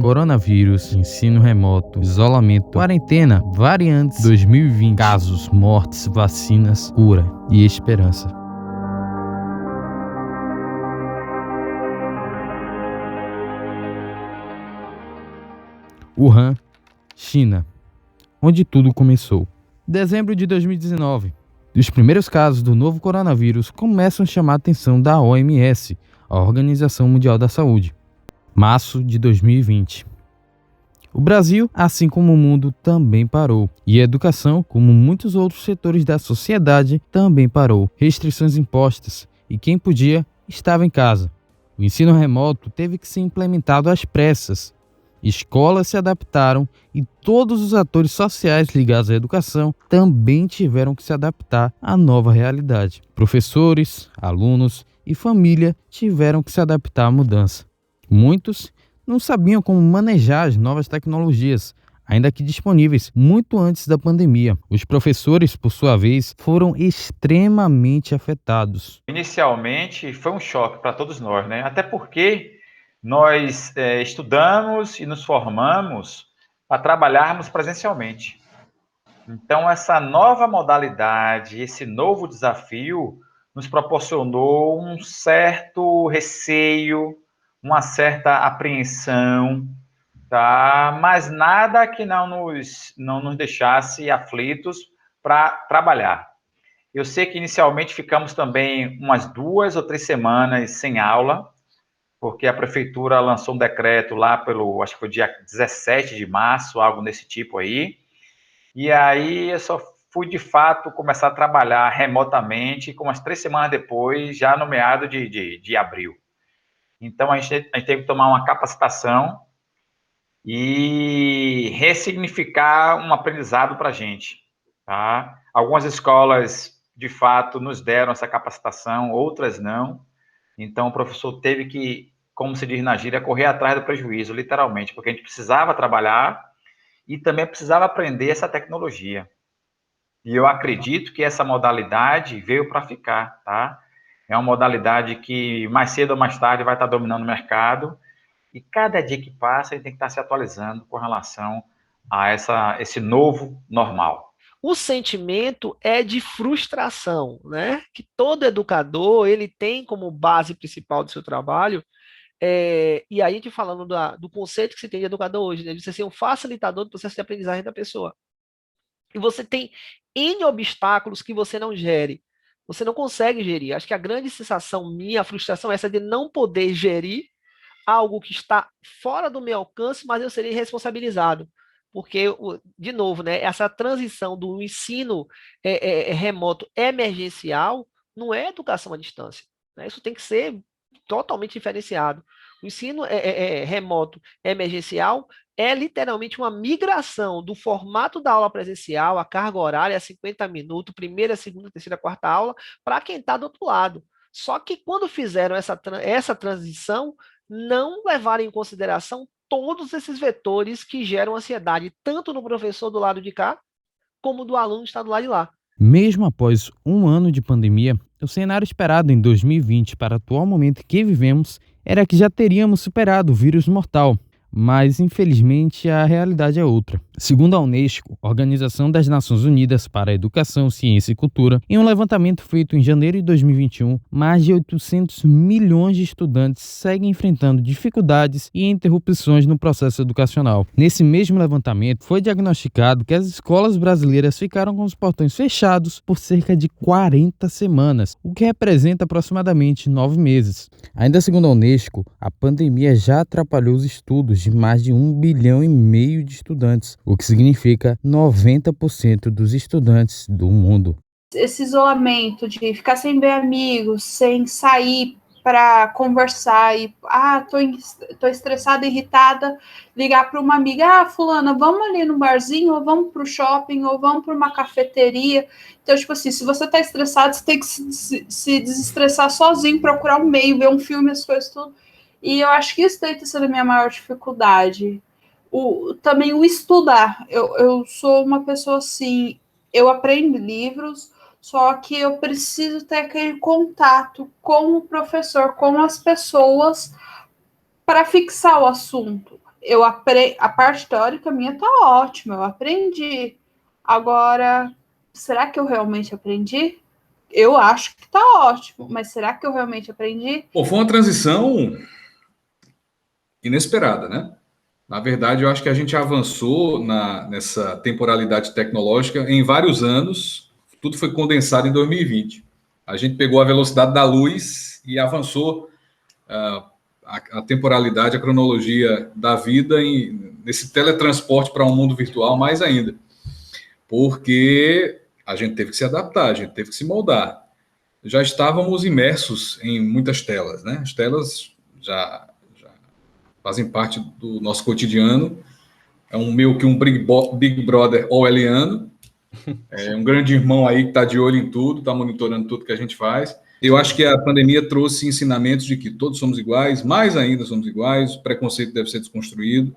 Coronavírus, ensino remoto, isolamento, quarentena, variantes 2020, casos, mortes, vacinas, cura e esperança. Wuhan, China, onde tudo começou. Dezembro de 2019. Os primeiros casos do novo coronavírus começam a chamar a atenção da OMS, a Organização Mundial da Saúde. Março de 2020. O Brasil, assim como o mundo, também parou. E a educação, como muitos outros setores da sociedade, também parou. Restrições impostas e quem podia estava em casa. O ensino remoto teve que ser implementado às pressas. Escolas se adaptaram e todos os atores sociais ligados à educação também tiveram que se adaptar à nova realidade. Professores, alunos e família tiveram que se adaptar à mudança. Muitos não sabiam como manejar as novas tecnologias, ainda que disponíveis muito antes da pandemia. Os professores, por sua vez, foram extremamente afetados. Inicialmente foi um choque para todos nós, né? Até porque nós estudamos e nos formamos para trabalharmos presencialmente. Então, essa nova modalidade, esse novo desafio, nos proporcionou um certo receio, uma certa apreensão, tá? Mas nada que não nos deixasse aflitos para trabalhar. Eu sei que inicialmente ficamos também umas 2 ou 3 semanas sem aula, porque a prefeitura lançou um decreto lá acho que foi dia 17 de março, algo nesse tipo aí. E aí eu só fui de fato começar a trabalhar remotamente, com umas 3 semanas depois, já no meado de abril. Então a gente teve que tomar uma capacitação e ressignificar um aprendizado para a gente. Tá? Algumas escolas, de fato, nos deram essa capacitação, outras não. Então o professor teve que, como se diz na gíria, correr atrás do prejuízo, literalmente, porque a gente precisava trabalhar e também precisava aprender essa tecnologia. E eu acredito que essa modalidade veio para ficar, tá? É uma modalidade que mais cedo ou mais tarde vai estar dominando o mercado e cada dia que passa ele tem que estar se atualizando com relação a esse novo normal. O sentimento é de frustração, né? Que todo educador ele tem como base principal do seu trabalho. E aí a gente falando do conceito que se tem de educador hoje, né? De você ser um facilitador do processo de aprendizagem da pessoa. E você tem N obstáculos que você não gere. Você não consegue gerir. Acho que a grande sensação minha, a frustração é essa de não poder gerir algo que está fora do meu alcance, mas eu serei responsabilizado. Porque, de novo, né, essa transição do ensino remoto emergencial não é educação à distância. Né? Isso tem que ser totalmente diferenciado. O ensino remoto emergencial é literalmente uma migração do formato da aula presencial, a carga horária, 50 minutos, primeira, segunda, terceira, quarta aula, para quem está do outro lado. Só que quando fizeram essa transição, não levaram em consideração todos esses vetores que geram ansiedade, tanto no professor do lado de cá, como do aluno que está do lado de lá. Mesmo após um ano de pandemia, o cenário esperado em 2020 para o atual momento que vivemos era que já teríamos superado o vírus mortal. Mas, infelizmente, a realidade é outra. Segundo a Unesco, Organização das Nações Unidas para a Educação, Ciência e Cultura, em um levantamento feito em janeiro de 2021, mais de 800 milhões de estudantes seguem enfrentando dificuldades e interrupções no processo educacional. Nesse mesmo levantamento, foi diagnosticado que as escolas brasileiras ficaram com os portões fechados por cerca de 40 semanas, o que representa aproximadamente 9 meses. Ainda segundo a Unesco, a pandemia já atrapalhou os estudos de mais de 1,5 bilhão de estudantes, o que significa 90% dos estudantes do mundo. Esse isolamento de ficar sem ver amigos, sem sair para conversar e tô estressada, irritada, ligar para uma amiga, fulana, vamos ali no barzinho, ou vamos pro shopping, ou vamos para uma cafeteria. Então, tipo assim, se você tá estressado, você tem que se desestressar sozinho, procurar um meio, ver um filme, as coisas tudo. E eu acho que isso tem sido a minha maior dificuldade. Também o estudar. Eu sou uma pessoa assim, eu aprendo livros, só que eu preciso ter aquele contato com o professor, com as pessoas, para fixar o assunto. a parte teórica minha tá ótima, eu aprendi. Agora, será que eu realmente aprendi? Eu acho que tá ótimo, mas será que eu realmente aprendi? Bom, foi uma transição inesperada, né? Na verdade, eu acho que a gente avançou nessa temporalidade tecnológica em vários anos, tudo foi condensado em 2020. A gente pegou a velocidade da luz e avançou a temporalidade, a cronologia da vida nesse teletransporte para um mundo virtual mais ainda. Porque a gente teve que se adaptar, a gente teve que se moldar. Já estávamos imersos em muitas telas, né? As telas já fazem parte do nosso cotidiano. É meio que um Big Brother orwelliano. É um grande irmão aí que está de olho em tudo, está monitorando tudo que a gente faz. Eu acho que a pandemia trouxe ensinamentos de que todos somos iguais, mais ainda somos iguais, o preconceito deve ser desconstruído.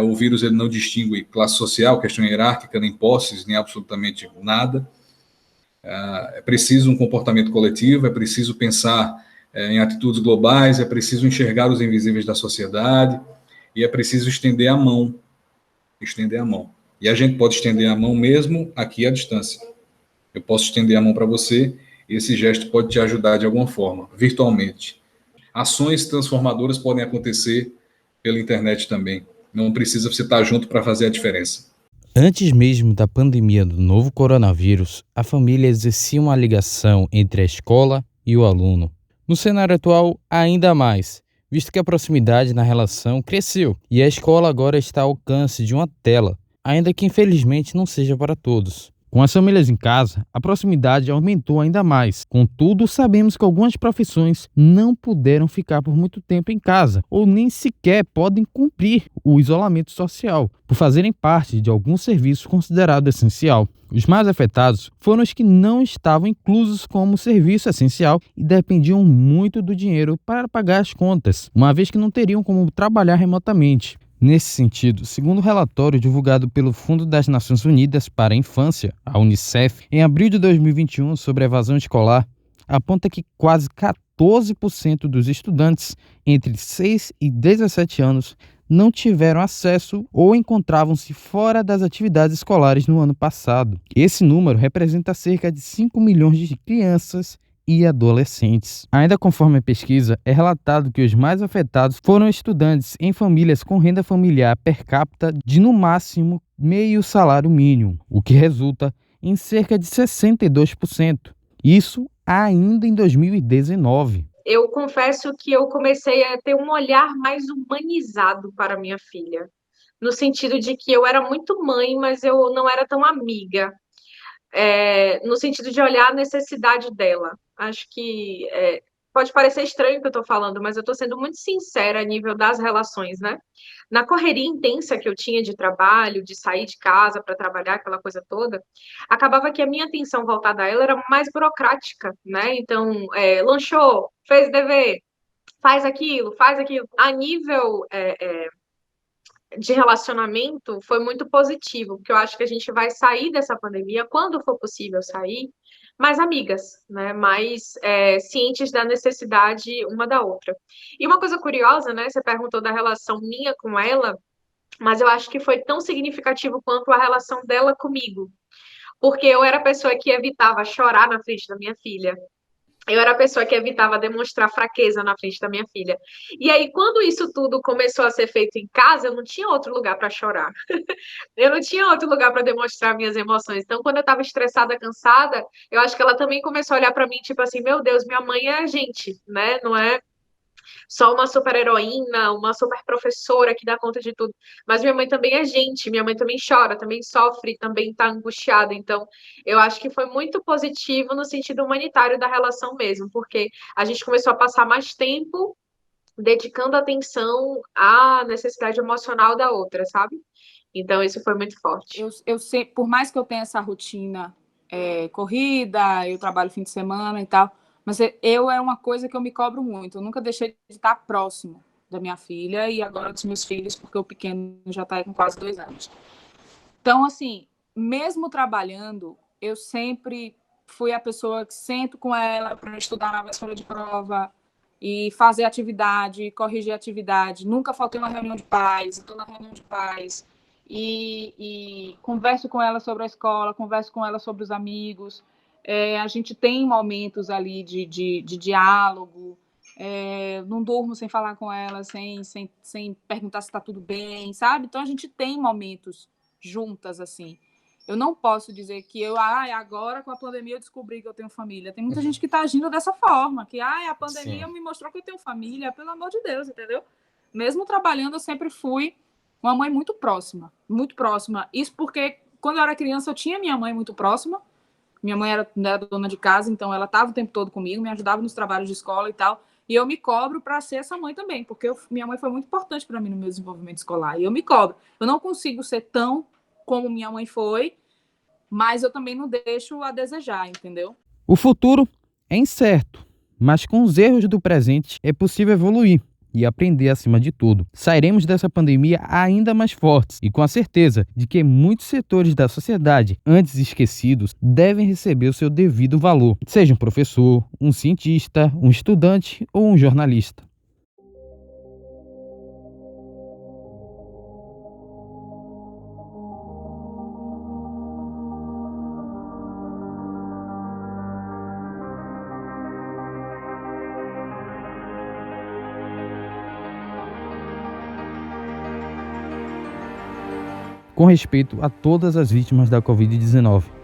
O vírus ele não distingue classe social, questão hierárquica, nem posses, nem absolutamente nada. É preciso um comportamento coletivo, é preciso pensar em atitudes globais, é preciso enxergar os invisíveis da sociedade e é preciso estender a mão. Estender a mão. E a gente pode estender a mão mesmo aqui à distância. Eu posso estender a mão para você e esse gesto pode te ajudar de alguma forma, virtualmente. Ações transformadoras podem acontecer pela internet também. Não precisa você estar junto para fazer a diferença. Antes mesmo da pandemia do novo coronavírus, a família exercia uma ligação entre a escola e o aluno. No cenário atual, ainda mais, visto que a proximidade na relação cresceu e a escola agora está ao alcance de uma tela, ainda que infelizmente não seja para todos. Com as famílias em casa, a proximidade aumentou ainda mais. Contudo, sabemos que algumas profissões não puderam ficar por muito tempo em casa ou nem sequer podem cumprir o isolamento social, por fazerem parte de algum serviço considerado essencial. Os mais afetados foram os que não estavam inclusos como serviço essencial e dependiam muito do dinheiro para pagar as contas, uma vez que não teriam como trabalhar remotamente. Nesse sentido, segundo o relatório divulgado pelo Fundo das Nações Unidas para a Infância, a Unicef, em abril de 2021 sobre a evasão escolar, aponta que quase 14% dos estudantes entre 6 e 17 anos não tiveram acesso ou encontravam-se fora das atividades escolares no ano passado. Esse número representa cerca de 5 milhões de crianças e adolescentes. Ainda conforme a pesquisa, é relatado que os mais afetados foram estudantes em famílias com renda familiar per capita de no máximo meio salário mínimo, o que resulta em cerca de 62%. Isso ainda em 2019. Eu confesso que eu comecei a ter um olhar mais humanizado para minha filha, no sentido de que eu era muito mãe, mas eu não era tão amiga. No sentido de olhar a necessidade dela. Acho que pode parecer estranho o que eu estou falando, mas eu estou sendo muito sincera a nível das relações, né? Na correria intensa que eu tinha de trabalho, de sair de casa para trabalhar, aquela coisa toda, acabava que a minha atenção voltada a ela era mais burocrática, né? Então, lanchou, fez dever, faz aquilo, faz aquilo. A nível de relacionamento foi muito positivo, porque eu acho que a gente vai sair dessa pandemia, quando for possível sair, mais amigas, né? Mais cientes da necessidade uma da outra. E uma coisa curiosa, né? Você perguntou da relação minha com ela, mas eu acho que foi tão significativo quanto a relação dela comigo. Porque eu era a pessoa que evitava chorar na frente da minha filha. Eu era a pessoa que evitava demonstrar fraqueza na frente da minha filha. E aí, quando isso tudo começou a ser feito em casa, eu não tinha outro lugar para chorar. Eu não tinha outro lugar para demonstrar minhas emoções. Então, quando eu estava estressada, cansada, eu acho que ela também começou a olhar para mim, tipo assim, meu Deus, minha mãe é a gente, né? Não é só uma super heroína, uma super professora que dá conta de tudo. Mas minha mãe também é gente, minha mãe também chora, também sofre, também está angustiada. Então, eu acho que foi muito positivo no sentido humanitário da relação mesmo, porque a gente começou a passar mais tempo dedicando atenção à necessidade emocional da outra, sabe? Então, isso foi muito forte. Eu sei, por mais que eu tenha essa rotina corrida, eu trabalho fim de semana e tal, mas eu é uma coisa que eu me cobro muito. Eu nunca deixei de estar próximo da minha filha e agora dos meus filhos, porque o pequeno já está com quase 2 anos. Então, assim, mesmo trabalhando, eu sempre fui a pessoa que sento com ela para estudar na véspera de prova, e fazer atividade, corrigir atividade. Nunca faltei uma reunião de pais, estou na reunião de pais, e converso com ela sobre a escola, converso com ela sobre os amigos. A gente tem momentos ali de diálogo, não durmo sem falar com ela, sem perguntar se está tudo bem, sabe? Então, a gente tem momentos juntas, assim. Eu não posso dizer que agora com a pandemia eu descobri que eu tenho família. Tem muita gente que está agindo dessa forma, que a pandemia me mostrou que eu tenho família, pelo amor de Deus, entendeu? Mesmo trabalhando, eu sempre fui uma mãe muito próxima, muito próxima. Isso porque, quando eu era criança, eu tinha minha mãe muito próxima. Minha mãe era dona de casa, então ela estava o tempo todo comigo, me ajudava nos trabalhos de escola e tal. E eu me cobro para ser essa mãe também, porque minha mãe foi muito importante para mim no meu desenvolvimento escolar. E eu me cobro. Eu não consigo ser tão como minha mãe foi, mas eu também não deixo a desejar, entendeu? O futuro é incerto, mas com os erros do presente é possível evoluir e aprender acima de tudo. Sairemos dessa pandemia ainda mais fortes e com a certeza de que muitos setores da sociedade, antes esquecidos, devem receber o seu devido valor, seja um professor, um cientista, um estudante ou um jornalista. Com respeito a todas as vítimas da Covid-19.